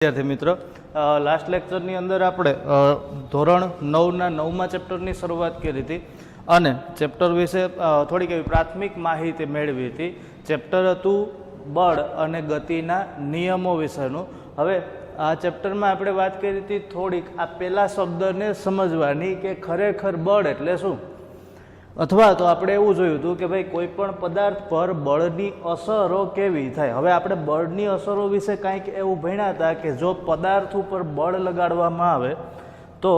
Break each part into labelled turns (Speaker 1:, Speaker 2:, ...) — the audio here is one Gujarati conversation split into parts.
Speaker 1: विद्यार्थी मित्र लास्ट लेक्चर अंदर આપણે ધોરણ 9 ના 9મા ચેપ્ટરની શરૂઆત કરી હતી અને ચેપ્ટર વિશે થોડીક એવી પ્રાથમિક માહિતી મેળવી હતી. ચેપ્ટર હતું બળ અને ગતિના નિયમો વિશેનું. હવે આ ચેપ્ટરમાં આપણે વાત કરી હતી થોડીક આ પહેલા શબ્દને સમજવાની કે ખરેખર બળ એટલે શું, અથવા તો આપણે એવું જોયું હતું કે ભાઈ કોઈ પણ પદાર્થ પર બળની અસરો કેવી થાય. હવે આપણે બળની અસરો વિશે કાંઈક એવું ભણ્યા હતા કે જો પદાર્થ ઉપર બળ લગાડવામાં આવે તો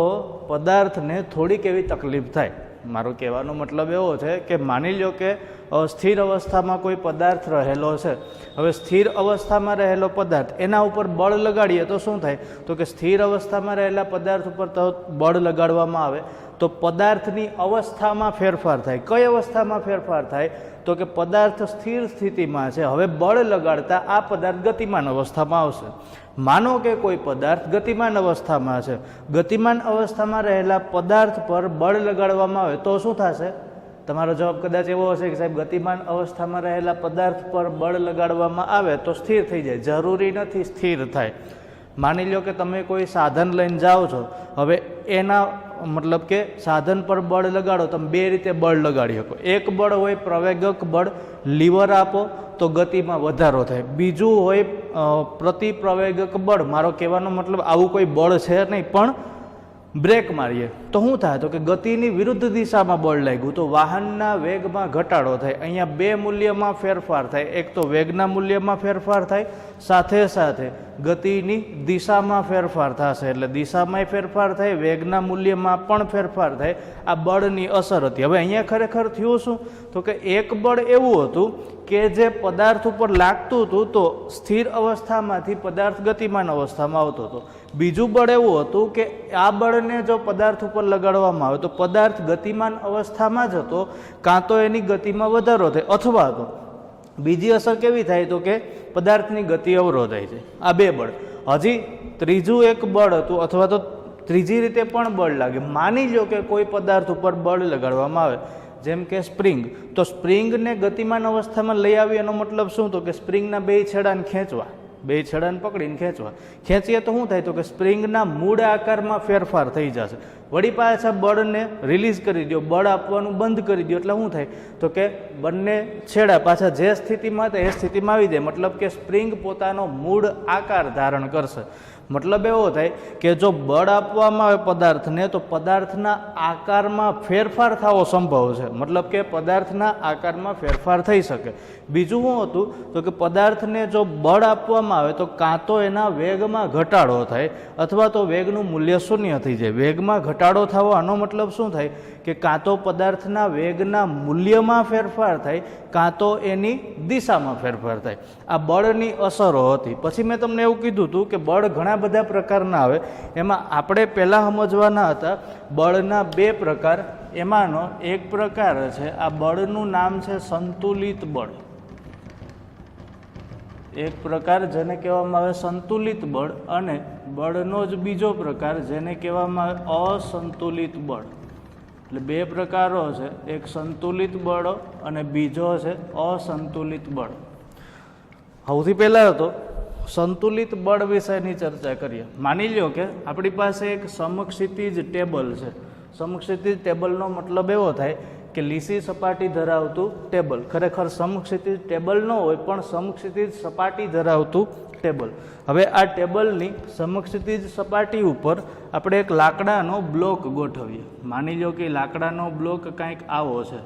Speaker 1: પદાર્થને થોડીક એવી તકલીફ થાય. મારો કહેવાનો મતલબ એવો છે કે માની લો કે સ્થિર અવસ્થામાં કોઈ પદાર્થ રહેલો છે. હવે સ્થિર અવસ્થામાં રહેલો પદાર્થ એના ઉપર બળ લગાડીએ તો શું થાય, તો કે સ્થિર અવસ્થામાં રહેલા પદાર્થ ઉપર તો બળ લગાડવામાં આવે તો પદાર્થની અવસ્થામાં ફેરફાર થાય. કઈ અવસ્થામાં ફેરફાર થાય, તો કે પદાર્થ સ્થિર સ્થિતિમાં છે, હવે બળ લગાડતા આ પદાર્થ ગતિમાન અવસ્થામાં આવશે. માનો કે કોઈ પદાર્થ ગતિમાન અવસ્થામાં છે, ગતિમાન અવસ્થામાં રહેલા પદાર્થ પર બળ લગાડવામાં આવે તો શું થશે? તમારો જવાબ કદાચ એવો હશે કે સાહેબ ગતિમાન અવસ્થામાં રહેલા પદાર્થ પર બળ લગાડવામાં આવે તો સ્થિર થઈ જાય. જરૂરી નથી સ્થિર થાય. માની લો કે તમે કોઈ સાધન લઈને જાઓ છો, હવે એના મતલબ કે સાધન પર બળ લગાડો, તમે બે રીતે બળ લગાડી શકો. એક બળ હોય પ્રવેગક બળ, લીવર આપો તો ગતિમાં વધારો થાય. બીજું હોય પ્રતિપ્રવેગક બળ, મારો કહેવાનો મતલબ આવું કોઈ બળ છે નહીં, પણ બ્રેક મારીએ તો શું થાય, તો કે ગતિની વિરુદ્ધ દિશામાં બળ લાગ્યું તો વાહનના વેગમાં ઘટાડો થાય. અહીંયા બે મૂલ્યમાં ફેરફાર થાય. એક તો વેગના મૂલ્યમાં ફેરફાર થાય, સાથે સાથે ગતિની દિશામાં ફેરફાર થશે. એટલે દિશામાંય ફેરફાર થાય, વેગના મૂલ્યમાં પણ ફેરફાર થાય. આ બળની અસર હતી. હવે અહીંયા ખરેખર થયું શું, તો કે એક બળ એવું હતું કે જે પદાર્થ ઉપર લાગતું હતું તો સ્થિર અવસ્થામાંથી પદાર્થ ગતિમાન અવસ્થામાં આવતો હતો. બીજું બળ એવું હતું કે આ બળને જો પદાર્થ ઉપર લગાડવામાં આવે તો પદાર્થ ગતિમાન અવસ્થામાં જ હતો, કાં તો એની ગતિમાં વધારો થાય, અથવા તો બીજી અસર કેવી થાય, તો કે પદાર્થની ગતિ અવરોધાય છે. આ બે બળ. હજી ત્રીજું એક બળ હતું, અથવા તો ત્રીજી રીતે પણ બળ લાગે. માની લો કે કોઈ પદાર્થ ઉપર બળ લગાડવામાં આવે, જેમ કે સ્પ્રિંગ, તો સ્પ્રિંગને ગતિમાન અવસ્થામાં લઈ આવી એનો મતલબ શું, તો કે સ્પ્રિંગના બે છેડાને ખેંચવા, બે છેડાને પકડીને ખેંચીએ તો શું થાય, તો કે સ્પ્રિંગના મૂળ આકારમાં ફેરફાર થઈ જશે. વળી પાછા બળને રિલીઝ કરી દો, બળ આપવાનું બંધ કરી દો, એટલે શું થાય, તો કે બંને છેડા પાછા જે સ્થિતિમાં હતા એ સ્થિતિમાં આવી જાય. મતલબ કે સ્પ્રિંગ પોતાનો મૂળ આકાર ધારણ કરશે. મતલબ એવો થાય કે જો બળ આપવામાં આવે પદાર્થને તો પદાર્થના આકારમાં ફેરફાર થવો સંભવ છે. મતલબ કે પદાર્થના આકારમાં ફેરફાર થઈ શકે. બીજું શું હતું, તો કે પદાર્થને જો બળ આપવામાં આવે તો કાં તો એના વેગમાં ઘટાડો થાય અથવા તો વેગનું મૂલ્ય શૂન્ય થઈ જાય. વેગમાં ઘટાડો થવો આનો મતલબ શું થાય, કે કાં તો પદાર્થના વેગના મૂલ્યમાં ફેરફાર થાય, કાં તો એની દિશામાં ફેરફાર થાય. આ બળની અસરો હતી. પછી મેં તમને એવું કીધું હતું કે બળ ઘણા બધા પ્રકારના આવે. એમાં આપણે પહેલાં સમજવાના હતા બળના બે પ્રકાર. એમાંનો એક પ્રકાર છે, આ બળનું નામ છે સંતુલિત બળ. એક પ્રકાર જેને કહેવામાં આવે સંતુલિત બળ, અને બળનો જ બીજો પ્રકાર જેને કહેવામાં આવે અસંતુલિત બળ. એટલે બે પ્રકારો છે, એક સંતુલિત બળ અને બીજો છે અસંતુલિત બળ. સૌથી પહેલાં તો સંતુલિત બળ વિષયની ચર્ચા કરીએ. માની લો કે આપણી પાસે એક સમક્ષિતિજ ટેબલ છે. સમક્ષિતિજ ટેબલનો મતલબ એવો થાય કે લીસી સપાટી ધરાવતું ટેબલ. ખરેખર સમક્ષિતિજ ટેબલ ન હોય પણ સમક્ષિતિજ સપાટી ધરાવતું ટેબલ. હવે આ ટેબલની સમક્ષિતિજ સપાટી ઉપર આપણે એક લાકડાનો બ્લોક ગોઠવીએ. માની લો કે લાકડાનો બ્લોક કાંઈક આવો છે.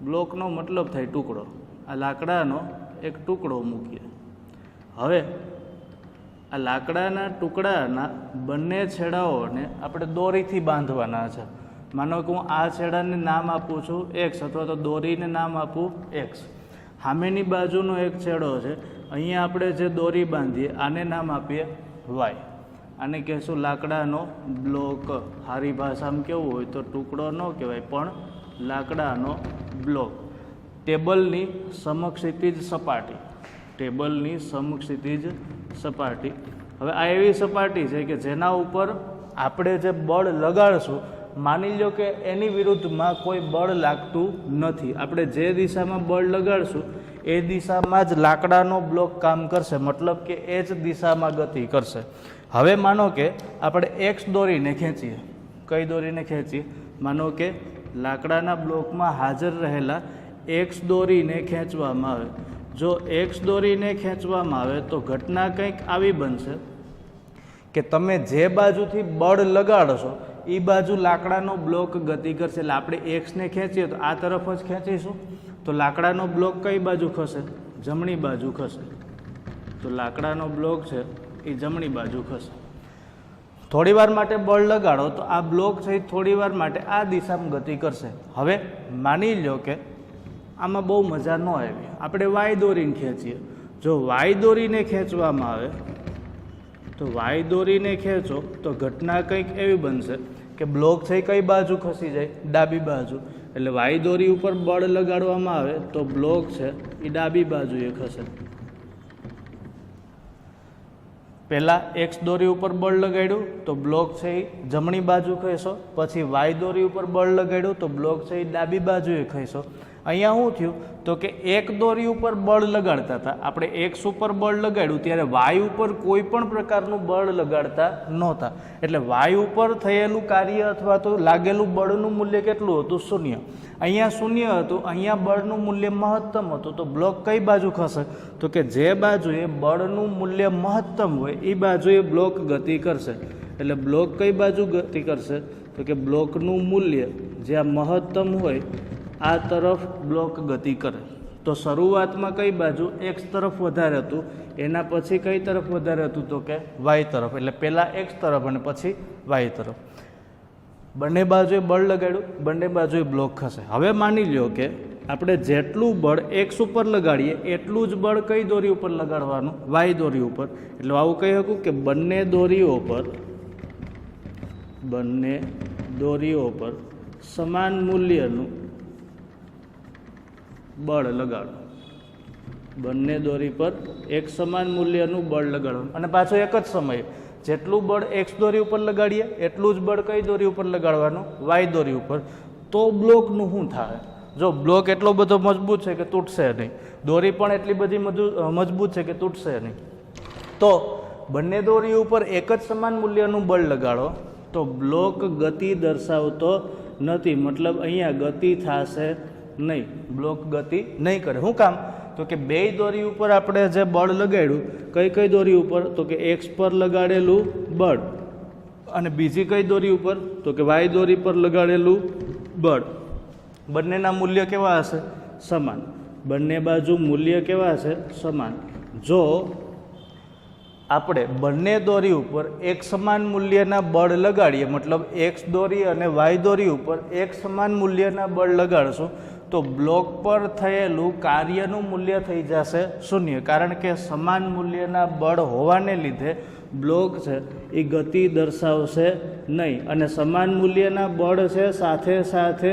Speaker 1: બ્લોકનો મતલબ થાય ટુકડો. આ લાકડાનો એક ટુકડો મૂકીએ. હવે આ લાકડાના ટુકડાના બંને છેડાઓને આપણે દોરીથી બાંધવાના છે. માનો કે હું આ છેડાને નામ આપું છું એક્સ, અથવા તો દોરીને નામ આપું એક્સ. સામેની બાજુનો એક છેડો છે, અહીંયા આપણે જે દોરી બાંધીએ આને નામ આપીએ વાય. આને કહેશું લાકડાનો બ્લોક. સારી ભાષામાં કેવું હોય તો ટુકડો ન કહેવાય પણ લાકડાનો બ્લોક. ટેબલની સમક્ષિતિજ સપાટી. ટેબલની સમક્ષિતિજ સપાટી. હવે આ એવી સપાટી છે કે જેના ઉપર આપણે જે બળ લગાડશું, માની લો કે એની વિરુદ્ધમાં કોઈ બળ લાગતું નથી. આપણે જે દિશામાં બળ લગાડશું એ દિશામાં જ લાકડાનો બ્લોક કામ કરશે, મતલબ કે એ જ દિશામાં ગતિ કરશે. હવે માનો કે આપણે એક્સ દોરીને ખેંચીએ. કઈ દોરીને ખેંચીએ? માનો કે લાકડાના બ્લોકમાં હાજર રહેલા એક્સ દોરીને ખેંચવામાં આવે. જો એક્સ દોરીને ખેંચવામાં આવે તો ઘટના કંઈક આવી બનશે કે તમે જે બાજુથી બળ લગાડશો એ બાજુ લાકડાનો બ્લોક ગતિ કરશે. એટલે આપણે એક્સને ખેંચીએ તો આ તરફ જ ખેંચીશું તો લાકડાનો બ્લોક કઈ બાજુ ખસે? જમણી બાજુ ખસે. તો લાકડાનો બ્લોક છે એ જમણી બાજુ ખસે. થોડી વાર માટે બળ લગાડો તો આ બ્લોક છે એ થોડી વાર માટે આ દિશામાં ગતિ કરશે. હવે માની લો કે આમાં બહુ મજા ન આવી, આપણે વાય દોરીને ખેંચીએ. જો વાય દોરીને ખેંચવામાં આવે તો વાય દોરીને ખેંચો તો ઘટના કંઈક એવી બનશે કે બ્લોક છે કઈ બાજુ ખસી જાય? ડાબી બાજુ. એટલે વાય દોરી ઉપર બળ લગાડવામાં આવે તો બ્લોક છે એ ડાબી બાજુએ ખસે. પહેલાં એક્સ દોરી ઉપર બળ લગાડ્યું તો બ્લોક છે એ જમણી બાજુ ખસ્યો, પછી વાય દોરી ઉપર બળ લગાડ્યું તો બ્લોક છે એ ડાબી બાજુએ ખસ્યો. અહીંયા શું થયું તો કે એક દોરી ઉપર બળ લગાડતા હતા આપણે, એક્સ ઉપર બળ લગાડ્યું ત્યારે વાય ઉપર કોઈ પણ પ્રકારનું બળ લગાડતા નહોતા. એટલે વાય ઉપર થયેલું કાર્ય અથવા તો લાગેલું બળનું મૂલ્ય કેટલું હતું? શૂન્ય. અહીંયા શૂન્ય હતું, અહીંયા બળનું મૂલ્ય મહત્તમ હતું. તો બ્લોક કઈ બાજુ ખસે? તો કે જે બાજુએ બળનું મૂલ્ય મહત્તમ હોય એ બાજુએ બ્લોક ગતિ કરશે. એટલે બ્લોક કઈ બાજુ ગતિ કરશે? તો કે બ્લોકનું મૂલ્ય જ્યાં મહત્તમ હોય આ તરફ બ્લોક ગતિ કરે. તો શરૂઆતમાં કઈ બાજુ? એક્સ તરફ વધારે હતું, એના પછી કઈ તરફ વધારે હતું? તો કે વાય તરફ. એટલે પહેલાં એક્સ તરફ અને પછી વાય તરફ. બંને બાજુએ બળ લગાડ્યું, બંને બાજુએ બ્લોક ખસે. હવે માની લો કે આપણે જેટલું બળ એક્સ ઉપર લગાડીએ એટલું જ બળ કઈ દોરી ઉપર લગાડવાનું? વાય દોરી ઉપર. એટલે આવું કહી શકું કે બંને દોરીઓ પર સમાન મૂલ્યનું બળ લગાડો. બંને દોરી પર એક સમાન મૂલ્યનું બળ લગાડવાનું અને પાછો એક જ સમયે જેટલું બળ એક્સ દોરી ઉપર લગાડીએ એટલું જ બળ કઈ દોરી ઉપર લગાડવાનું? વાય દોરી ઉપર. તો બ્લોકનું શું થાય? જો બ્લોક એટલો બધો મજબૂત છે કે તૂટશે નહીં, દોરી પણ એટલી બધી મજબૂત છે કે તૂટશે નહીં. તો બંને દોરી ઉપર એક જ સમાન મૂલ્યનું બળ લગાડો તો બ્લોક ગતિ દર્શાવતો નથી, મતલબ અહીંયા ગતિ થશે નહીં, બ્લોક ગતિ નહીં કરે. શું કામ? તો કે બે દોરી ઉપર આપણે જે બળ લગાડ્યું, કઈ દોરી ઉપર? તો કે એક્સ પર લગાડેલું બળ અને બીજી કઈ દોરી ઉપર? તો કે વાય દોરી પર લગાડેલું બળ. બંનેના મૂલ્ય કેવા હશે? સમાન. બંને બાજુ મૂલ્ય કેવા હશે? સમાન. જો આપણે બંને દોરી ઉપર એક સમાન મૂલ્યના બળ લગાડીએ, મતલબ એક્સ દોરી અને વાય દોરી ઉપર એક સમાન મૂલ્યના બળ લગાડશું તો બ્લોક પર થયેલું કાર્યનું મૂલ્ય થઈ જશે શૂન્ય, કારણ કે સમાન મૂલ્યના બળ હોવાને લીધે બ્લોક છે એ ગતિ દર્શાવશે નહીં. અને સમાન મૂલ્યના બળ છે સાથે સાથે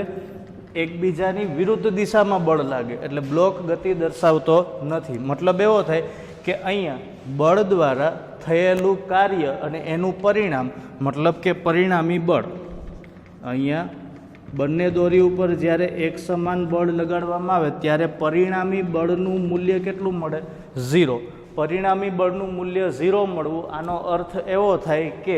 Speaker 1: એકબીજાની વિરુદ્ધ દિશામાં બળ લાગે એટલે બ્લોક ગતિ દર્શાવતો નથી. મતલબ એવો થાય કે અહીંયા બળ દ્વારા થયેલું કાર્ય અને એનું પરિણામ, મતલબ કે પરિણામી બળ, અહીંયા બંને દોરી ઉપર જ્યારે એક સમાન બળ લગાડવામાં આવે ત્યારે પરિણામી બળનું મૂલ્ય કેટલું મળે? 0. પરિણામી બળનું મૂલ્ય 0 મળવું, આનો અર્થ એવો થાય કે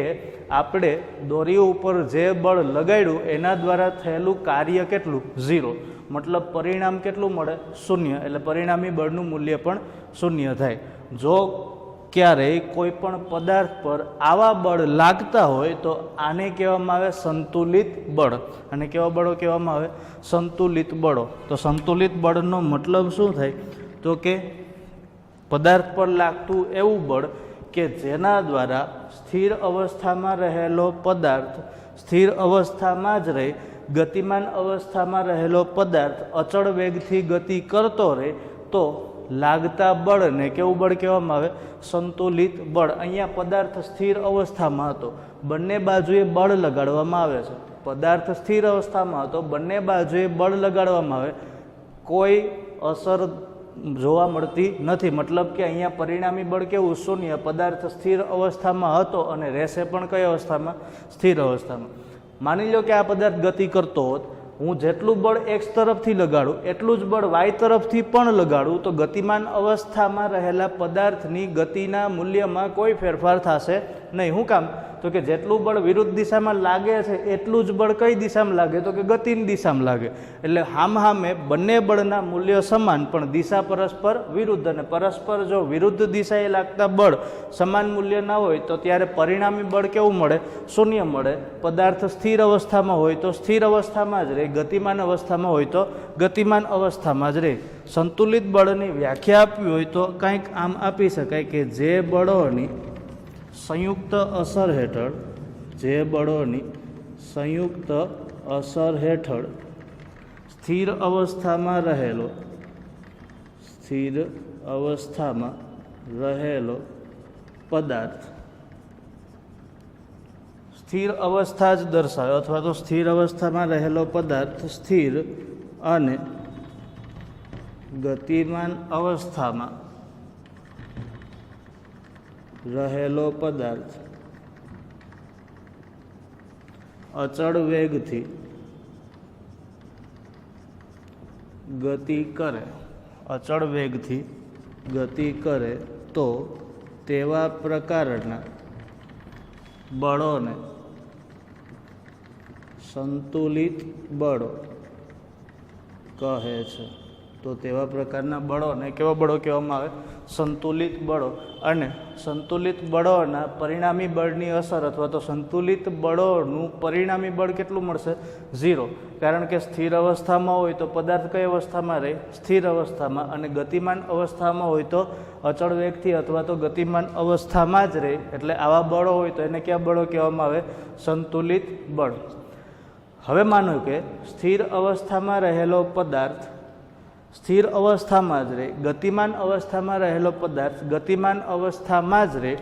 Speaker 1: આપણે દોરીઓ ઉપર જે બળ લગાડ્યું એના દ્વારા થયેલું કાર્ય કેટલું? 0. મતલબ પરિણામ કેટલું મળે? 0. એટલે પરિણામી બળનું મૂલ્ય પણ 0 થાય. જો ક્યારેય કોઈ પણ પદાર્થ પર આવા બળ લાગતા હોય તો આને કહેવામાં આવે સંતુલિત બળ. અને કેવા બળો કહેવામાં આવે? સંતુલિત બળો. તો સંતુલિત બળનો મતલબ શું થાય? તો કે પદાર્થ પર લાગતું એવું બળ કે જેના દ્વારા સ્થિર અવસ્થામાં રહેલો પદાર્થ સ્થિર અવસ્થામાં જ રહે, ગતિમાન અવસ્થામાં રહેલો પદાર્થ અચળ વેગથી ગતિ કરતો રહે તો લાગતા બળને કેવું બળ કહેવામાં આવે? સંતુલિત બળ. અહીંયા પદાર્થ સ્થિર અવસ્થામાં હતો, બંને બાજુએ બળ લગાડવામાં આવે છે. પદાર્થ સ્થિર અવસ્થામાં હતો, બંને બાજુએ બળ લગાડવામાં આવે, કોઈ અસર જોવા મળતી નથી. મતલબ કે અહીંયા પરિણામી બળ કેવું? 0. પદાર્થ સ્થિર અવસ્થામાં હતો અને રહેશે પણ કઈ અવસ્થામાં? સ્થિર અવસ્થામાં. માની લો કે આ પદાર્થ ગતિ કરતો હોત હું જેટલું બળ એક્સ તરફથી લગાડું એટલું જ બળ વાય તરફથી પણ લગાડું તો ગતિમાન અવસ્થામાં રહેલા પદાર્થની ગતિના મૂલ્યમાં કોઈ ફેરફાર થશે નહીં. શું કામ? તો કે જેટલું બળ વિરુદ્ધ દિશામાં લાગે છે એટલું જ બળ કઈ દિશામાં લાગે? તો કે ગતિની દિશામાં લાગે. એટલે હામે બંને બળના મૂલ્યો સમાન પણ દિશા પરસ્પર વિરુદ્ધ, અને પરસ્પર જો વિરુદ્ધ દિશાએ લાગતા બળ સમાન મૂલ્ય ના હોય તો ત્યારે પરિણામી બળ કેવું મળે? શૂન્ય મળે. પદાર્થ સ્થિર અવસ્થામાં હોય તો સ્થિર અવસ્થામાં જ રહે, ગતિમાન અવસ્થામાં હોય તો ગતિમાન અવસ્થામાં જ રહે. સંતુલિત બળની વ્યાખ્યા આપવી હોય તો કંઈક આમ આપી શકાય કે જે બળોની સંયુક્ત અસર હેઠળ, જે બળોની સંયુક્ત અસર હેઠળ સ્થિર અવસ્થામાં રહેલો, સ્થિર અવસ્થામાં રહેલો પદાર્થ સ્થિર અવસ્થા જ દર્શાવે, અથવા તો સ્થિર અવસ્થામાં રહેલો પદાર્થ સ્થિર અને ગતિમાન અવસ્થામાં રહેલો પદાર્થ અચળ વેગથી ગતિ કરે, અચળ વેગથી ગતિ કરે તો તેવા પ્રકારના બળોને સંતુલિત બળો કહે છે. તો તેવા પ્રકારના બળોને કેવા બળો કહેવામાં આવે? સંતુલિત બળો. અને સંતુલિત બળોના પરિણામી બળની અસર અથવા તો સંતુલિત બળોનું પરિણામી બળ કેટલું મળશે? 0. કારણ કે સ્થિર અવસ્થામાં હોય તો પદાર્થ કઈ અવસ્થામાં રહે? સ્થિર અવસ્થામાં. અને ગતિમાન અવસ્થામાં હોય તો અચળ વેગથી અથવા તો ગતિમાન અવસ્થામાં જ રહે. એટલે આવા બળો હોય તો એને કયા બળો કહેવામાં આવે? સંતુલિત બળ. હવે માનો કે સ્થિર અવસ્થામાં રહેલો પદાર્થ સ્થિર અવસ્થામાં જ રહે, ગતિમાન અવસ્થામાં રહેલો પદાર્થ ગતિમાન અવસ્થામાં જ રહે,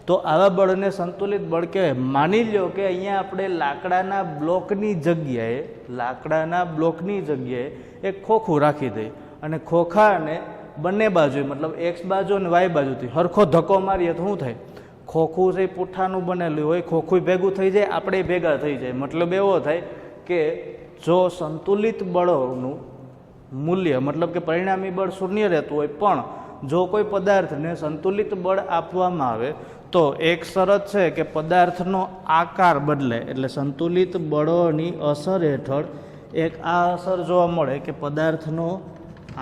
Speaker 1: તો આવા બળને સંતુલિત બળ કહેવાય. માની લો કે અહીંયા આપણે લાકડાના બ્લોકની જગ્યાએ એક ખોખું રાખી દઈએ અને ખોખાને બંને બાજુએ મતલબ એક્સ બાજુ અને વાય બાજુથી હરખો ધક્કો મારીએ તો શું થાય? ખોખું છે પુઠ્ઠાનું બનેલું હોય, ખોખું ભેગું થઈ જાય, આપણે ભેગા થઈ જાય. મતલબ એવો થાય કે જો સંતુલિત બળોનું મૂલ્ય મતલબ કે પરિણામી બળ શૂન્ય રહેતું હોય પણ જો કોઈ પદાર્થને સંતુલિત બળ આપવામાં આવે તો એક શરત છે કે પદાર્થનો આકાર બદલે. એટલે સંતુલિત બળોની અસર હેઠળ એક આ અસર જોવા મળે કે પદાર્થનો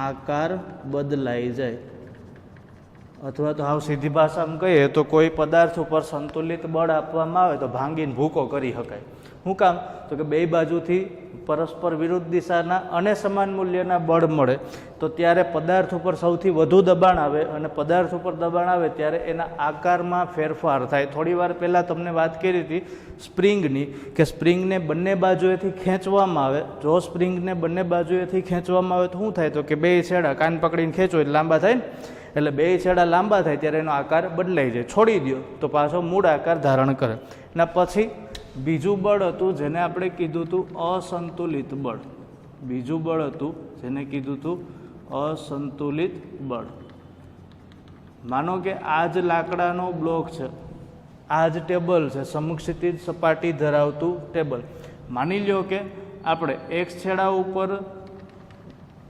Speaker 1: આકાર બદલાઈ જાય. અથવા તો હાવ સીધી ભાષામાં કહીએ તો કોઈ પદાર્થ ઉપર સંતુલિત બળ આપવામાં આવે તો ભાંગીને ભૂકો કરી શકાય. શું કામ? તો કે બે બાજુથી પરસ્પર વિરુદ્ધ દિશાના અને સમાન મૂલ્યના બળ મળે તો ત્યારે પદાર્થ ઉપર સૌથી વધુ દબાણ આવે, અને પદાર્થ ઉપર દબાણ આવે ત્યારે એના આકારમાં ફેરફાર થાય. થોડી વાર પહેલાં તમને વાત કરી હતી સ્પ્રિંગની, કે સ્પ્રિંગને બંને બાજુએથી ખેંચવામાં આવે. જો સ્પ્રિંગને બંને બાજુએથી ખેંચવામાં આવે તો શું થાય? તો કે બે છેડા કાન પકડીને ખેંચો એટલે લાંબા થાય ને, એટલે બે છેડા લાંબા થાય ત્યારે એનો આકાર બદલાઈ જાય. છોડી દો તો પાછો મૂળ આકાર ધારણ કરે. એના પછી બીજું બળ હતું જેને આપણે કીધું હતું અસંતુલિત બળ. બીજું બળ હતું જેને કીધું હતું અસંતુલિત બળ. માનો કે આ જ લાકડાનો બ્લોક છે, આ જ ટેબલ છે, સમક્ષિતિજ સપાટી ધરાવતું ટેબલ. માની લો કે આપણે એક્સ છેડા ઉપર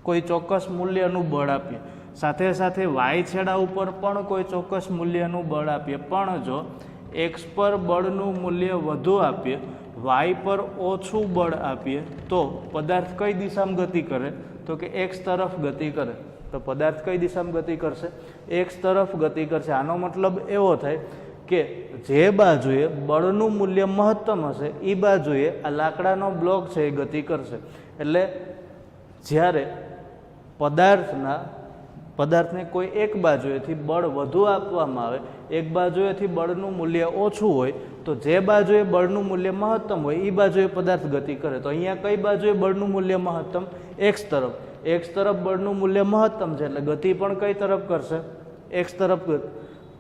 Speaker 1: કોઈ ચોક્કસ મૂલ્યનું બળ આપીએ, સાથે સાથે વાય છેડા ઉપર પણ કોઈ ચોક્કસ મૂલ્યનું બળ આપીએ, પણ જો એક્સ પર બળનું મૂલ્ય વધુ આપીએ, વાય પર ઓછું બળ આપીએ તો પદાર્થ કઈ દિશામાં ગતિ કરે? તો કે એક્સ તરફ ગતિ કરે. તો પદાર્થ કઈ દિશામાં ગતિ કરશે? એક્સ તરફ ગતિ કરશે. આનો મતલબ એવો થાય કે જે બાજુએ બળનું મૂલ્ય મહત્તમ હશે એ બાજુએ આ લાકડાનો બ્લોક છે એ ગતિ કરશે. એટલે જ્યારે પદાર્થને કોઈ એક બાજુએથી બળ વધુ આપવામાં આવે, એક બાજુએથી બળનું મૂલ્ય ઓછું હોય, તો જે બાજુએ બળનું મૂલ્ય મહત્તમ હોય એ બાજુએ પદાર્થ ગતિ કરે. તો અહીંયા કઈ બાજુએ બળનું મૂલ્ય મહત્તમ? એક્સ તરફ. એક્સ તરફ બળનું મૂલ્ય મહત્તમ છે એટલે ગતિ પણ કઈ તરફ કરશે? એક્સ તરફ.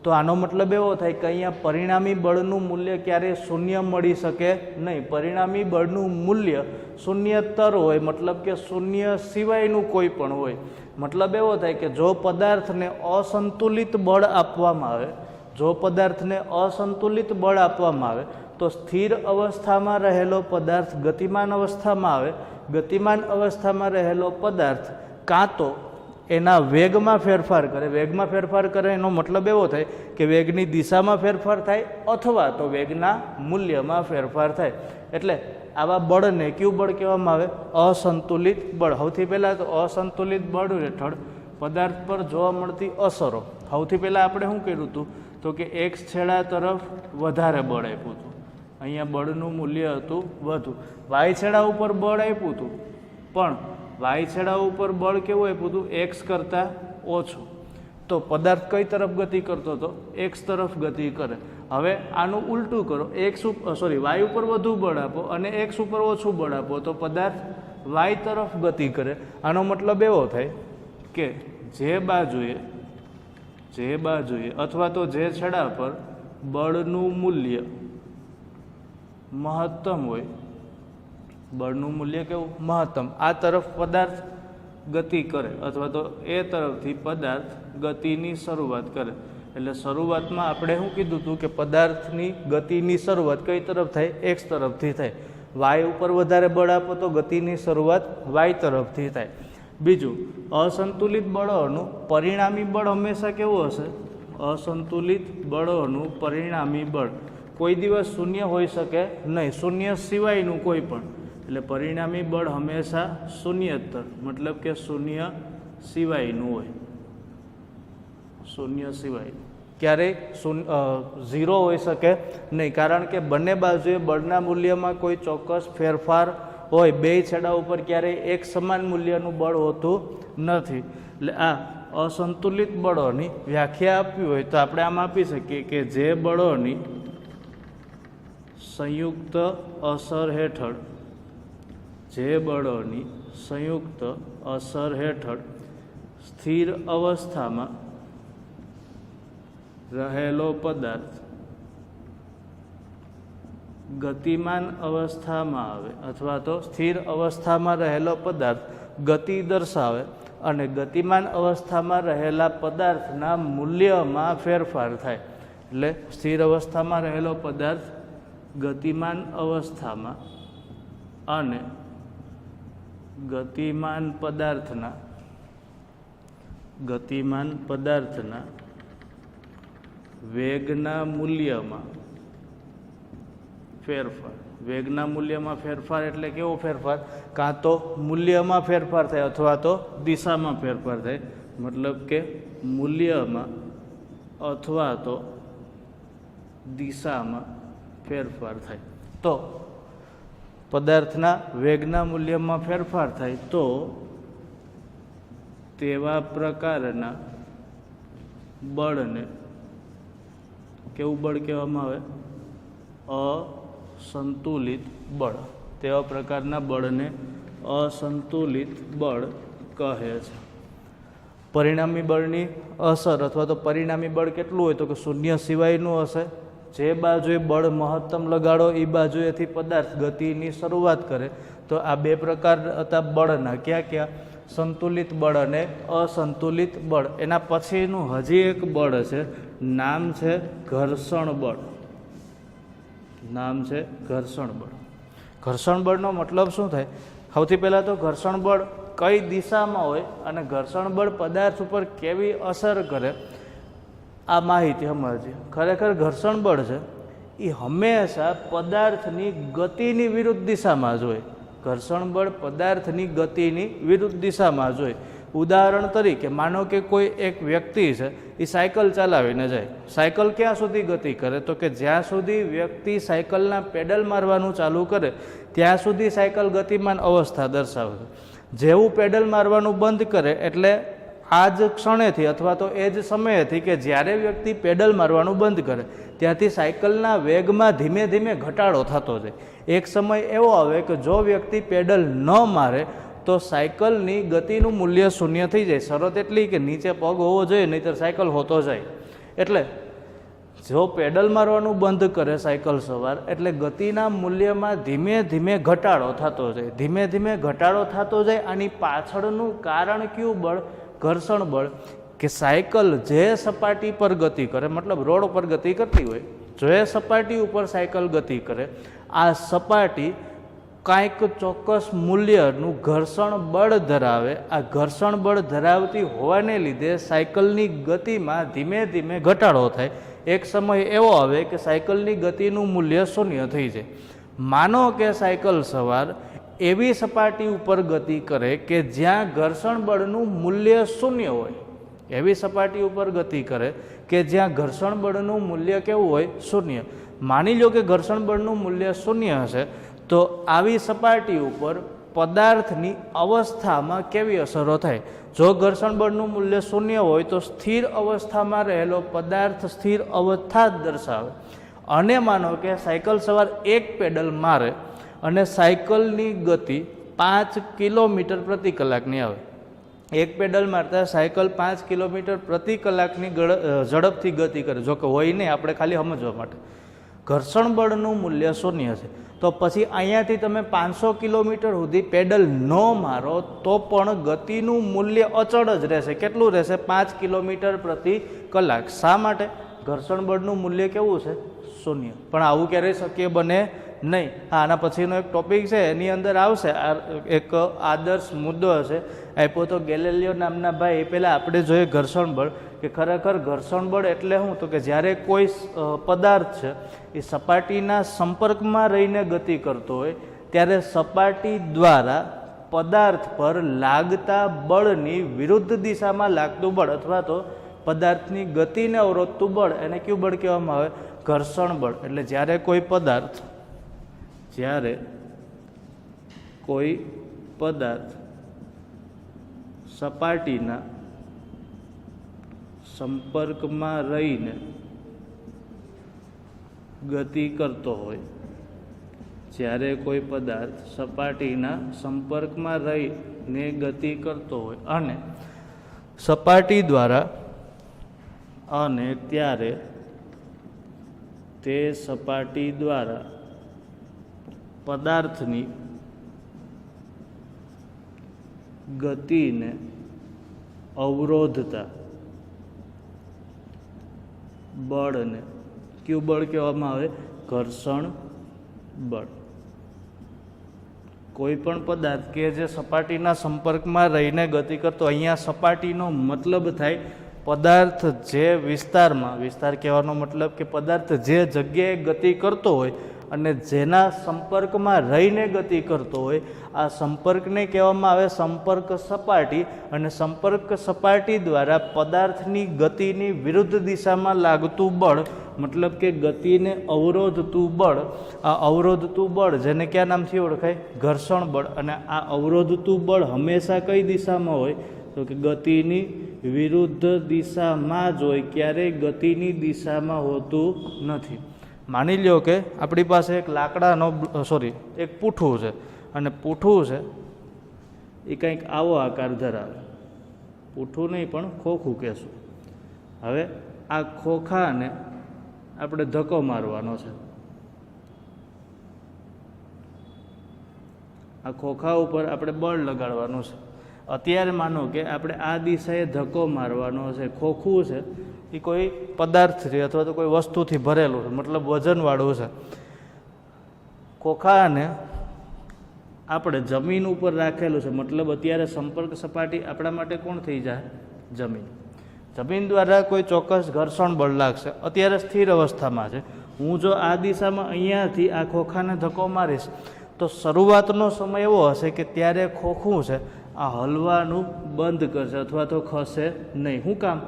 Speaker 1: તો આનો મતલબ એવો થાય કે અહીંયા પરિણામી બળનું મૂલ્ય ક્યારેય શૂન્ય મળી શકે નહીં. પરિણામી બળનું મૂલ્ય શૂન્યતર હોય, મતલબ કે શૂન્ય સિવાયનું કોઈ પણ હોય. મતલબ એવો થાય કે જો પદાર્થને અસંતુલિત બળ આપવામાં આવે, જો પદાર્થને અસંતુલિત બળ આપવામાં આવે તો સ્થિર અવસ્થામાં રહેલો પદાર્થ ગતિમાન અવસ્થામાં આવે, ગતિમાન અવસ્થામાં રહેલો પદાર્થ કાં તો એના વેગમાં ફેરફાર કરે, વેગમાં ફેરફાર કરે એનો મતલબ એવો થાય કે વેગની દિશામાં ફેરફાર થાય અથવા તો વેગના મૂલ્યમાં ફેરફાર થાય. એટલે આવા બળને કયું બળ કહેવામાં આવે? અસંતુલિત બળ. સૌથી પહેલાં તો અસંતુલિત બળ હેઠળ પદાર્થ પર જોવા મળતી અસરો. સૌથી પહેલાં આપણે શું કર્યું હતું તો કે એક્સ છેડા તરફ વધારે બળ આપ્યું હતું, અહીંયા બળનું મૂલ્ય હતું વધુ. વાય છેડા ઉપર બળ આપ્યું હતું પણ વાય છેડા ઉપર બળ કેવું આપ્યું હતું? એક્સ કરતાં ઓછું. તો પદાર્થ કઈ તરફ ગતિ કરતો હતો? એક્સ તરફ ગતિ કરે. હવે આનું ઉલટું કરો, વાય ઉપર વધુ બળ આપો અને એક્સ ઉપર ઓછું બળ આપો તો પદાર્થ વાય તરફ ગતિ કરે. આનો મતલબ એવો થાય કે જે બાજુએ અથવા તો જે છેડા પર બળનું મૂલ્ય મહત્તમ હોય, બળનું મૂલ્ય કેવું? મહત્તમ, આ તરફ પદાર્થ ગતિ કરે અથવા તો એ તરફથી પદાર્થ ગતિની શરૂઆત કરે. એટલે શરૂઆતમાં આપણે શું કીધું હતું કે પદાર્થની ગતિની શરૂઆત કઈ તરફ થાય? એક્સ તરફથી થાય. વાય ઉપર વધારે બળ આપો તો ગતિની શરૂઆત વાય તરફથી થાય. બીજું, અસંતુલિત બળોનું પરિણામી બળ હંમેશા કેવું હશે? અસંતુલિત બળોનું પરિણામી બળ કોઈ દિવસ શૂન્ય હોઈ શકે નહીં, શૂન્ય સિવાયનું કોઈ પણ. એટલે પરિણામી બળ હંમેશા શૂન્યતર, મતલબ કે શૂન્ય સિવાયનું હોય. શૂન્ય સિવાય ક્યારેય ઝીરો હોઈ શકે નહીં, કારણ કે બંને બાજુએ બળના મૂલ્યમાં કોઈ ચોક્કસ ફેરફાર હોય. બે છેડા ઉપર ક્યારેય એક સમાન મૂલ્યનું બળ હોતું નથી. એટલે આ અસંતુલિત બળોની વ્યાખ્યા આપવી હોય તો આપણે આમ આપી શકીએ કે જે બળોની સંયુક્ત અસર હેઠળ સ્થિર અવસ્થામાં રહેલો પદાર્થ ગતિમાન અવસ્થામાં આવે અથવા તો સ્થિર અવસ્થામાં રહેલો પદાર્થ ગતિ દર્શાવે અને ગતિમાન અવસ્થામાં રહેલા પદાર્થના મૂલ્યમાં ફેરફાર થાય. એટલે સ્થિર અવસ્થામાં રહેલો પદાર્થ ગતિમાન અવસ્થામાં અને ગતિમાન પદાર્થના વેગના મૂલ્યમાં ફેરફાર. વેગના મૂલ્યમાં ફેરફાર એટલે કેવો ફેરફાર? કાં તો મૂલ્યમાં ફેરફાર થાય અથવા તો દિશામાં ફેરફાર થાય. મતલબ કે મૂલ્યમાં અથવા તો દિશામાં ફેરફાર થાય. તો પદાર્થના વેગના મૂલ્યમાં ફેરફાર થાય તો તેવા પ્રકારના બળને કેવું બળ કહેવામાં આવે? અસંતુલિત બળ. તેવા પ્રકારના બળને અસંતુલિત બળ કહે છે. પરિણામી બળની અસર અથવા તો પરિણામી બળ કેટલું હોય તો કે શૂન્ય સિવાયનું હશે. જે બાજુએ બળ મહત્તમ લગાડો એ બાજુએથી પદાર્થ ગતિની શરૂઆત કરે. તો આ બે પ્રકાર હતા બળના. ક્યાં? સંતુલિત બળ અને અસંતુલિત બળ. એના પછીનું હજી એક બળ છે, નામ છે ઘર્ષણ બળ. ઘર્ષણ બળનો મતલબ શું થાય? સૌથી પહેલાં તો ઘર્ષણ બળ કઈ દિશામાં હોય અને ઘર્ષણ બળ પદાર્થ ઉપર કેવી અસર કરે આ માહિતી સમજીએ. ખરેખર ઘર્ષણ બળ છે એ હંમેશા પદાર્થની ગતિની વિરુદ્ધ દિશામાં જ હોય. ઘર્ષણ બળ પદાર્થની ગતિની વિરુદ્ધ દિશામાં જ હોય. ઉદાહરણ તરીકે માનો કે કોઈ એક વ્યક્તિ છે એ સાયકલ ચલાવીને જાય. સાયકલ ક્યાં સુધી ગતિ કરે તો કે જ્યાં સુધી વ્યક્તિ સાયકલના પેડલ મારવાનું ચાલુ કરે ત્યાં સુધી સાયકલ ગતિમાન અવસ્થા દર્શાવે છે. જેવું પેડલ મારવાનું બંધ કરે એટલે આ જ ક્ષણેથી અથવા તો એ જ સમયેથી કે જ્યારે વ્યક્તિ પેડલ મારવાનું બંધ કરે ત્યાંથી સાયકલના વેગમાં ધીમે ધીમે ઘટાડો થતો જાય. એક સમય એવો આવે કે જો વ્યક્તિ પેડલ ન મારે તો સાયકલની ગતિનું મૂલ્ય શૂન્ય થઈ જાય. શરત એટલી કે નીચે પગ હોવો જોઈએ, નહીંતર સાયકલ હોતો જાય. એટલે જો પેડલ મારવાનું બંધ કરે સાયકલ સવાર એટલે ગતિના મૂલ્યમાં ધીમે ધીમે ઘટાડો થતો જાય. ધીમે ધીમે ઘટાડો થતો જાય. આની પાછળનું કારણ કયું બળ? ઘર્ષણ બળ. કે સાયકલ જે સપાટી પર ગતિ કરે, મતલબ રોડ ઉપર ગતિ કરતી હોય, જો એ સપાટી ઉપર સાયકલ ગતિ કરે, આ સપાટી કાંઈક ચોક્કસ મૂલ્યનું ઘર્ષણ બળ ધરાવે, આ ઘર્ષણ બળ ધરાવતી હોવાને લીધે સાયકલની ગતિમાં ધીમે ધીમે ઘટાડો થાય. એક સમય એવો આવે કે સાયકલની ગતિનું મૂલ્ય શૂન્ય થઈ જાય. માનો કે સાયકલ સવાર એવી સપાટી ઉપર ગતિ કરે કે જ્યાં ઘર્ષણ બળનું મૂલ્ય શૂન્ય હોય, એવી સપાટી ઉપર ગતિ કરે કે જ્યાં ઘર્ષણ બળનું મૂલ્ય કેવું હોય? શૂન્ય. માની લો કે ઘર્ષણ બળનું મૂલ્ય શૂન્ય હશે, તો આવી સપાટી ઉપર પદાર્થની અવસ્થામાં કેવી અસરો થાય? જો ઘર્ષણ બળનું મૂલ્ય શૂન્ય હોય તો સ્થિર અવસ્થામાં રહેલો પદાર્થ સ્થિર અવસ્થા જ દર્શાવે. અને માનો કે સાયકલ સવાર એક પેડલ મારે અને સાયકલની ગતિ 5 કિલોમીટર પ્રતિ કલાકની આવે. એક પેડલ મારતા સાયકલ 5 કિલોમીટર પ્રતિ કલાકની ઝડપથી ગતિ કરે. જો કે હોય નહીં, આપણે ખાલી સમજવા માટે. ઘર્ષણ બળનું મૂલ્ય શૂન્ય છે, તો પછી અહીંયાથી તમે 500 કિલોમીટર સુધી પેડલ ન મારો તો પણ ગતિનું મૂલ્ય અચળ જ રહેશે. કેટલું રહેશે? 5 કિલોમીટર પ્રતિ કલાક. શા માટે? ઘર્ષણ બળનું મૂલ્ય કેવું છે? શૂન્ય. પણ આવું ક્યારેય શક્ય બને નહીં. હા, આના પછીનો એક ટોપિક છે, એની અંદર આવશે, એક આદર્શ મુદ્દો હશે, આપ્યો તો ગેલેલિયો નામના ભાઈ. પહેલાં આપણે જોઈએ ઘર્ષણ બળ, કે ખરેખર ઘર્ષણ બળ એટલે શું? તો કે જ્યારે કોઈ પદાર્થ છે એ સપાટીના સંપર્કમાં રહીને ગતિ કરતો હોય ત્યારે સપાટી દ્વારા પદાર્થ પર લાગતા બળની વિરુદ્ધ દિશામાં લાગતું બળ અથવા તો પદાર્થની ગતિને અવરોધતું બળ, એને કયું બળ કહેવામાં આવે? ઘર્ષણ બળ. એટલે જ્યારે કોઈ પદાર્થ સપાટીના સંપર્કમાં રહીને ગતિ કરતો હોય, જ્યારે કોઈ પદાર્થ સપાટીના સંપર્કમાં રહીને ગતિ કરતો હોય અને સપાટી દ્વારા, અને ત્યારે તે સપાટી દ્વારા પદાર્થની ગતિને અવરોધતા બળને કયું બળ કહેવામાં આવે? ઘર્ષણ બળ. કોઈ પણ પદાર્થ કે જે સપાટીના સંપર્કમાં રહીને ગતિ કરતો, અહીંયા સપાટીનો મતલબ થાય પદાર્થ જે વિસ્તારમાં, વિસ્તાર કહેવાનો મતલબ કે પદાર્થ જે જગ્યાએ ગતિ કરતો હોય અને જેના સંપર્કમાં રહીને ગતિ કરતો હોય, આ સંપર્કને કહેવામાં આવે સંપર્ક સપાટી. અને સંપર્ક સપાટી દ્વારા પદાર્થની ગતિની વિરુદ્ધ દિશામાં લાગતું બળ, મતલબ કે ગતિને અવરોધતું બળ, આ અવરોધતું બળ જેને કયા નામથી ઓળખાય? ઘર્ષણ બળ. અને આ અવરોધતું બળ હંમેશા કઈ દિશામાં હોય? તો કે ગતિની વિરુદ્ધ દિશામાં જ હોય, ક્યારેય ગતિની દિશામાં હોતું નથી. માની લો કે આપણી પાસે એક એક પૂઠું છે, અને પૂઠું છે એ કંઈક આવો આકાર ધરાવે. પૂઠું નહીં પણ ખોખું કહેશું. હવે આ ખોખાને આપણે ધક્કો મારવાનો છે. આ ખોખા ઉપર આપણે બળ લગાડવાનું છે. અત્યારે માનો કે આપણે આ દિશાએ ધક્કો મારવાનો છે. ખોખું છે એ કોઈ પદાર્થથી અથવા તો કોઈ વસ્તુથી ભરેલું છે, મતલબ વજનવાળું છે. ખોખાને આપણે જમીન ઉપર રાખેલું છે, મતલબ અત્યારે સંપર્ક સપાટી આપણા માટે કોણ થઈ જાય? જમીન. જમીન દ્વારા કોઈ ચોક્કસ ઘર્ષણ બળ લાગશે. અત્યારે સ્થિર અવસ્થામાં છે. હું જો આ દિશામાં અહીંયાથી આ ખોખાને ધક્કો મારીશ તો શરૂઆતનો સમય એવો હશે કે ત્યારે ખોખું છે આ હલવાનું બંધ કરશે અથવા તો ખસે નહીં. શું કામ?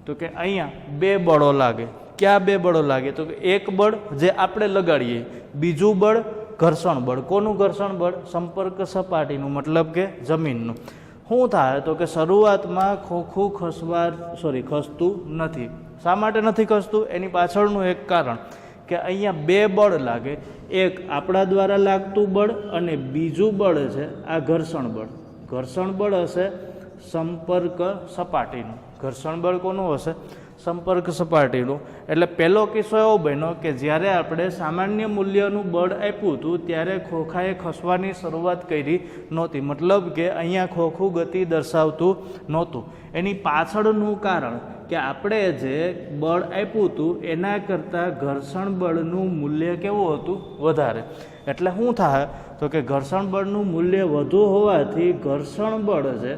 Speaker 1: તો કે અહીંયા બે બળો લાગે. ક્યાં બે બળો લાગે? તો કે એક બળ જે આપણે લગાડીએ, બીજું બળ ઘર્ષણ બળ. કોનું ઘર્ષણ બળ? સંપર્ક સપાટીનું, મતલબ કે જમીનનું. શું થાય? તો કે શરૂઆતમાં ખોખું ખસતું નથી. શા માટે નથી ખસતું? એની પાછળનું એક કારણ કે અહીંયા બે બળ લાગે. એક આપણા દ્વારા લાગતું બળ અને બીજું બળ છે આ ઘર્ષણ બળ. ઘર્ષણ બળ હશે સંપર્ક સપાટીનું. ઘર્ષણ બળ કોનું હશે? સંપર્ક સપાટીનું. એટલે પહેલો કિસ્સો એવો બન્યો કે જ્યારે આપણે સામાન્ય મૂલ્યનું બળ આપ્યું હતું ત્યારે ખોખાએ ખસવાની શરૂઆત કરી નહોતી, મતલબ કે અહીંયા ખોખું ગતિ દર્શાવતું નહોતું. એની પાછળનું કારણ કે આપણે જે બળ આપ્યું હતું એના કરતાં ઘર્ષણ બળનું મૂલ્ય કેવું હતું? વધારે. એટલે શું થાય તો કે ઘર્ષણ બળનું મૂલ્ય વધુ હોવાથી ઘર્ષણ બળ છે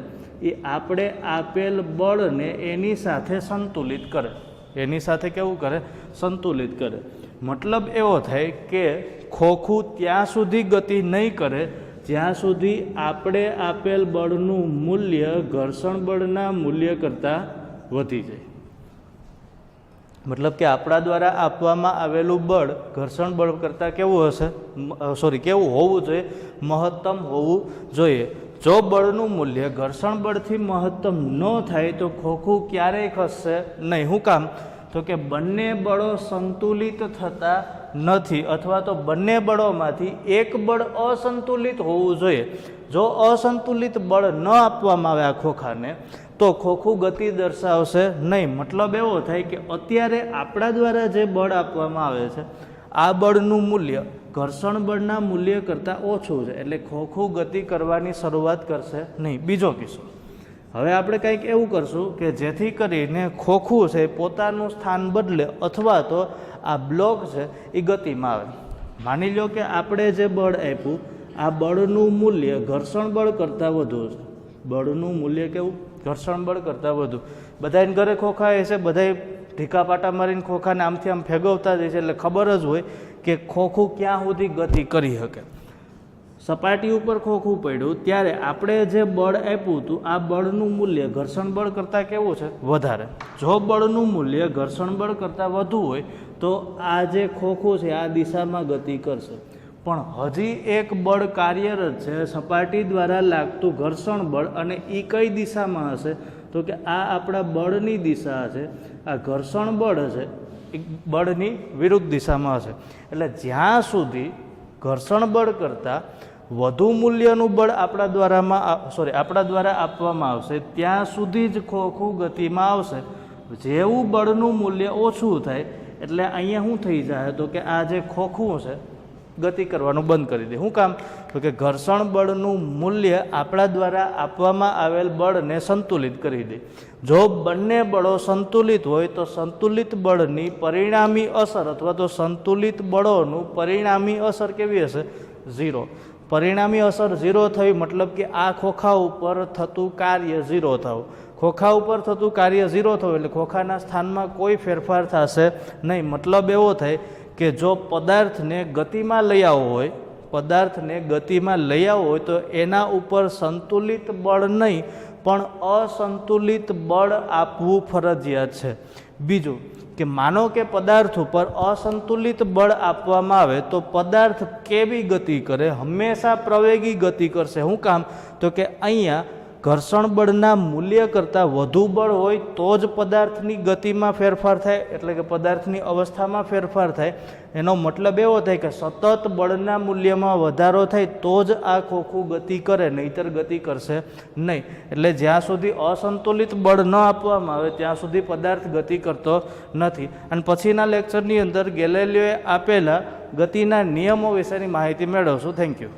Speaker 1: એ આપણે આપેલ બળને એની સાથે સંતુલિત કરે. એની સાથે કેવું કરે? સંતુલિત કરે. મતલબ એવો થાય કે ખોખું ત્યાં સુધી ગતિ નહીં કરે જ્યાં સુધી આપણે આપેલ બળનું મૂલ્ય ઘર્ષણ બળના મૂલ્ય કરતાં વધી જાય. મતલબ કે આપણા દ્વારા આપવામાં આવેલું બળ ઘર્ષણ બળ કરતાં કેવું હશે? કેવું હોવું જોઈએ? મહત્તમ હોવું જોઈએ. જો બળનું મૂલ્ય ઘર્ષણ બળથી મહત્તમ ન થાય તો ખોખું ક્યારેય ખસશે નહીં. શું કામ? તો કે બંને બળો સંતુલિત થતા નથી, અથવા તો બંને બળોમાંથી એક બળ અસંતુલિત હોવું જોઈએ. જો અસંતુલિત બળ ન આપવામાં આવે આ ખોખાને તો ખોખું ગતિ દર્શાવશે નહીં. મતલબ એવો થાય કે અત્યારે આપણા દ્વારા જે બળ આપવામાં આવે છે આ બળનું મૂલ્ય ઘર્ષણ બળના મૂલ્ય કરતાં ઓછું છે, એટલે ખોખું ગતિ કરવાની શરૂઆત કરશે નહીં. બીજો કિસ્સો, હવે આપણે કંઈક એવું કરશું કે જેથી કરીને ખોખું છે પોતાનું સ્થાન બદલે અથવા તો આ બ્લોક છે એ ગતિમાં આવે. માની લો કે આપણે જે બળ આપ્યું આ બળનું મૂલ્ય ઘર્ષણ બળ કરતાં વધુ છે. બળનું મૂલ્ય કેવું? ઘર્ષણ બળ કરતાં વધુ. બધાને ઘરે ખોખા છે, બધા ઢીકા પાટા મારીને ખોખાને આમથી આમ ફેગવતા જાય છે, એટલે ખબર જ હોય કે ખોખું ક્યાં સુધી ગતિ કરી શકે. સપાટી ઉપર ખોખું પડ્યું ત્યારે આપણે જે બળ આપ્યું હતું આ બળનું મૂલ્ય ઘર્ષણ બળ કરતાં કેવું છે? વધારે. જો બળનું મૂલ્ય ઘર્ષણ બળ કરતાં વધુ હોય તો આ જે ખોખું છે આ દિશામાં ગતિ કરશે. પણ હજી એક બળ કાર્યરત છે, સપાટી દ્વારા લાગતું ઘર્ષણ બળ, અને એ કઈ દિશામાં હશે? તો કે આ આપણા બળની દિશા છે. આ ઘર્ષણ બળ છે એ બળની વિરુદ્ધ દિશામાં હશે. એટલે જ્યાં સુધી ઘર્ષણ બળ કરતાં વધુ મૂલ્યનું બળ આપણા દ્વારા આપવામાં આવશે ત્યાં સુધી જ ખોખું ગતિમાં આવશે. જેવું બળનું મૂલ્ય ઓછું થાય એટલે અહીંયા શું થઈ જાય તો કે આ જે ખોખું છે ગતિ કરવાનું બંધ કરી દે. શું કામ? તો કે ઘર્ષણ બળનું મૂલ્ય આપણા દ્વારા આપવામાં આવેલ બળને સંતુલિત કરી દે. જો બંને બળો સંતુલિત હોય તો સંતુલિત બળની પરિણામી અસર અથવા તો સંતુલિત બળોનું પરિણામી અસર કેવી હશે? 0. પરિણામી અસર 0 થઈ મતલબ કે આ ખોખા ઉપર થતું કાર્ય 0 થવું. ખોખા ઉપર થતું કાર્ય 0 થવું એટલે ખોખાના સ્થાનમાં કોઈ ફેરફાર થશે નહીં. મતલબ એવો થાય કે જો પદાર્થને ગતિમાં લઈ આવવો હોય તો એના ઉપર સંતુલિત બળ નહીં પણ અસંતુલિત બળ આપવું ફરજિયાત છે. બીજું કે માનો કે પદાર્થ ઉપર અસંતુલિત બળ આપવામાં આવે તો પદાર્થ કેવી ગતિ કરે? હંમેશા પ્રવેગી ગતિ કરશે. શું કામ? તો કે અહીંયા ઘર્ષણ બળના મૂલ્ય કરતાં વધુ બળ હોય તો જ પદાર્થની ગતિમાં ફેરફાર થાય, એટલે કે પદાર્થની અવસ્થામાં ફેરફાર થાય. એનો મતલબ એવો થાય કે સતત બળના મૂલ્યમાં વધારો થાય તો જ આ ખોખું ગતિ કરે, નહીંતર ગતિ કરશે નહીં. એટલે જ્યાં સુધી અસંતુલિત બળ ન આપવામાં આવે ત્યાં સુધી પદાર્થ ગતિ કરતો નથી. અને પછીના લેક્ચરની અંદર ગેલેલિયોએ આપેલા ગતિના નિયમો વિશેની માહિતી મેળવશું. Thank you.